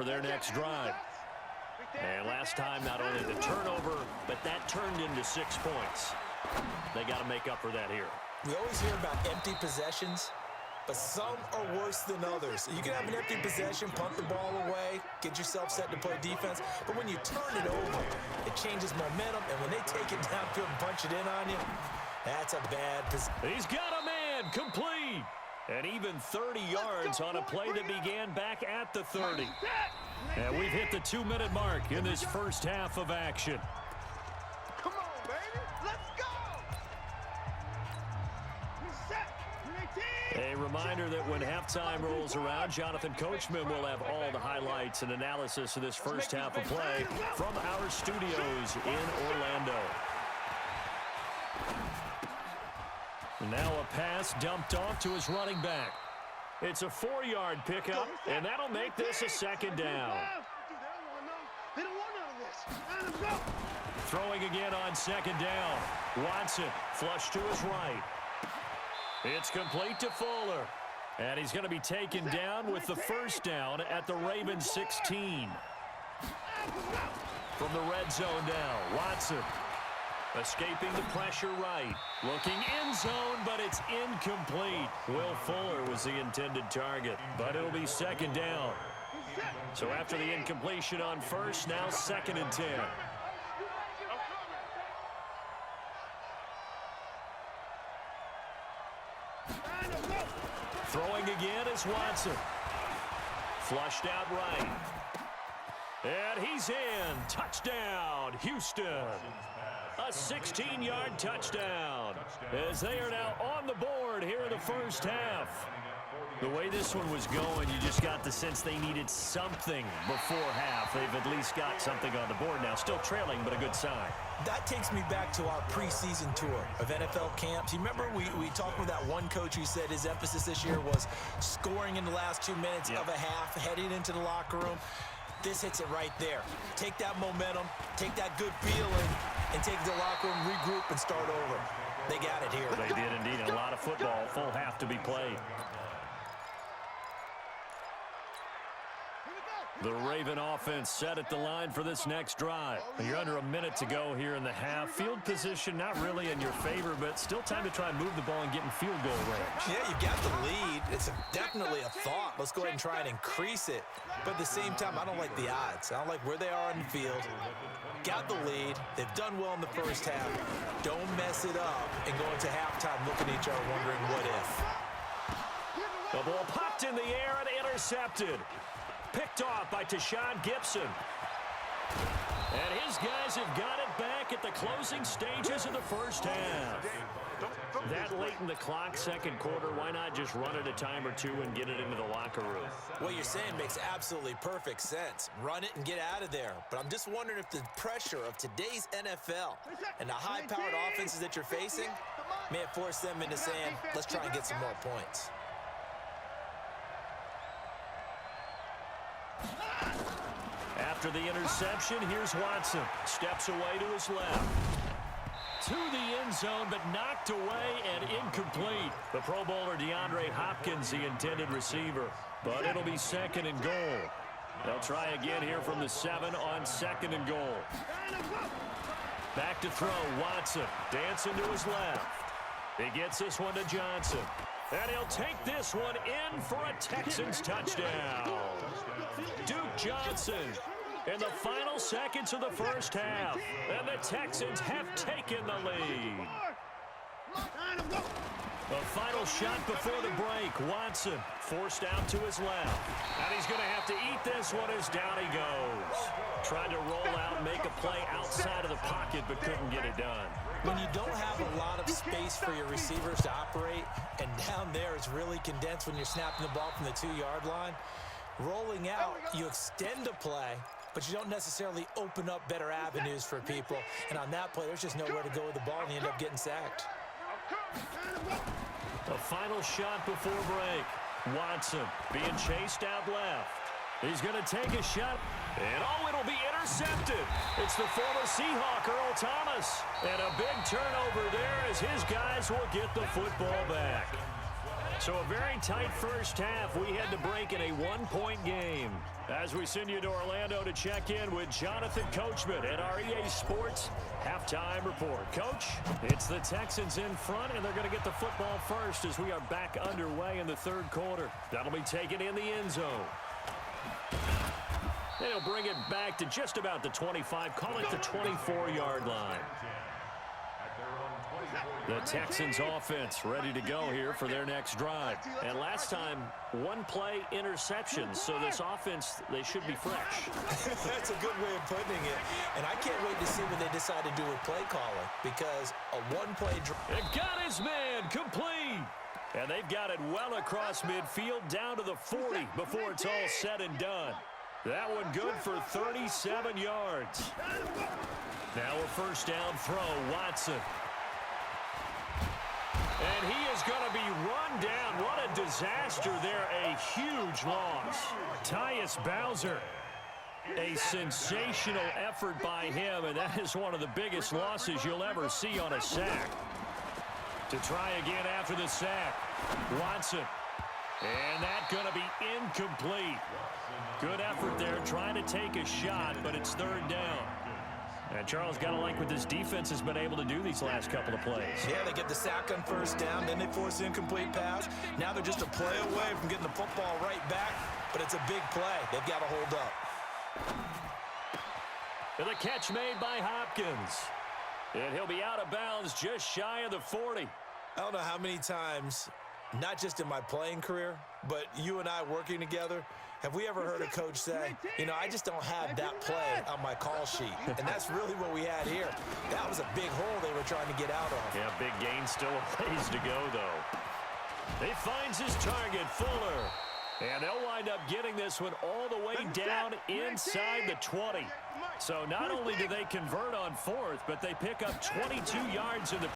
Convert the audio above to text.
for their next drive. And last time, not only the turnover, but that turned into 6 points. They got to make up for that here. We always hear about empty possessions, but some are worse than others. You can have an empty possession, punt the ball away, get yourself set to play defense, but when you turn it over, it changes momentum, and when they take it downfield and punch it in on you, that's a bad position. He's got a man complete. And even 30 yards on a play that began back at the 30. And we've hit the 2-minute mark in this first half of action. Come on, baby. Let's go. A reminder that when halftime rolls around, Jonathan Coachman will have all the highlights and analysis of this first half of play from our studios in Orlando. Now a pass dumped off to his running back. It's a 4-yard pickup, and that'll make this a second down. Throwing again on second down. Watson flush to his right. It's complete to Fuller. And he's going to be taken down with the first down at the Ravens 16. From the red zone now, Watson. Escaping the pressure right. Looking end zone, but it's incomplete. Will Fuller was the intended target, but it'll be second down. So after the incompletion on first, now 2nd and 10. Throwing again is Watson. Flushed out right. And he's in. Touchdown, Houston. A 16-yard touchdown as they are now on the board here in the first half. The way this one was going, you just got the sense they needed something before half. They've at least got something on the board now. Still trailing, but a good sign. That takes me back to our preseason tour of NFL camps. You remember we talked with that one coach who said his emphasis this year was scoring in the last 2 minutes of a half, heading into the locker room. This hits it right there. Take that momentum, take that good feeling, and take the locker room, regroup, and start over. They got it here. They did indeed. A lot of football, full half to be played. The Raven offense set at the line for this next drive. You're under a minute to go here in the half. Field position not really in your favor, but still time to try and move the ball and get in field goal range. Yeah, you've got the lead. It's definitely a thought. Let's go ahead and try and increase it. But at the same time, I don't like the odds. I don't like where they are on the field. Got the lead. They've done well in the first half. Don't mess it up and go into halftime looking at each other wondering what if. The ball popped in the air and intercepted. Picked off by Tashawn Gibson. And his guys have got it back at the closing stages of the first half. That late in the clock, second quarter, why not just run it a time or two and get it into the locker room? What you're saying makes absolutely perfect sense. Run it and get out of there. But I'm just wondering if the pressure of today's NFL and the high-powered offenses that you're facing may have forced them into saying, let's try and get some more points. After the interception, here's Watson. Steps away to his left. To the end zone, but knocked away and incomplete. The Pro Bowler DeAndre Hopkins, the intended receiver. But it'll be 2nd and goal. They'll try again here from the 7 on 2nd and goal. Back to throw, Watson. Dancing to his left. He gets this one to Johnson. And he'll take this one in for a Texans touchdown. Duke Johnson in the final seconds of the first half. And the Texans have taken the lead. The final shot before the break. Watson forced out to his left. And he's going to have to eat this one as down he goes. Tried to roll out and make a play outside of the pocket, but couldn't get it done. When you don't have a lot of space for your receivers to operate, and down there it's really condensed when you're snapping the ball from the 2-yard line, rolling out, you extend a play, but you don't necessarily open up better avenues for people. And on that play, there's just nowhere to go with the ball, and you end up getting sacked. The final shot before break. Watson being chased out left. He's going to take a shot. And, it'll be intercepted. It's the former Seahawk, Earl Thomas. And a big turnover there as his guys will get the football back. So a very tight first half. We had to break in a one-point game. As we send you to Orlando to check in with Jonathan Coachman at our EA Sports Halftime Report. Coach, it's the Texans in front, and they're going to get the football first as we are back underway in the third quarter. That'll be taken in the end zone. They'll bring it back to just about the 25, call it the 24-yard line. The Texans offense ready to go here for their next drive. And last time, one play interception. So this offense, they should be fresh. That's a good way of putting it. And I can't wait to see what they decide to do with play calling, because a one-play drive. It got his man complete. And they've got it well across midfield down to the 40 before it's all said and done. That one good for 37 yards. Now a first down throw, Watson. And he is going to be run down. What a disaster there. A huge loss. Tyus Bowser. A sensational effort by him, and that is one of the biggest losses you'll ever see on a sack. To try again after the sack, Watson. And that's going to be incomplete. Good effort there, trying to take a shot, but it's third down. And Charles, got to like what this defense has been able to do these last couple of plays. Yeah, they get the sack on first down, then they force the incomplete pass. Now they're just a play away from getting the football right back, but it's a big play. They've got to hold up. And the catch made by Hopkins. And he'll be out of bounds just shy of the 40. I don't know how many times, not just in my playing career, but you and I working together, have we ever heard a coach say, you know, I just don't have that play on my call sheet? And that's really what we had here. That was a big hole they were trying to get out of. Yeah, big gain, still a ways to go, though. He finds his target, Fuller. And they'll wind up getting this one all the way down inside the 20. So not only do they convert on fourth, but they pick up 22 yards in the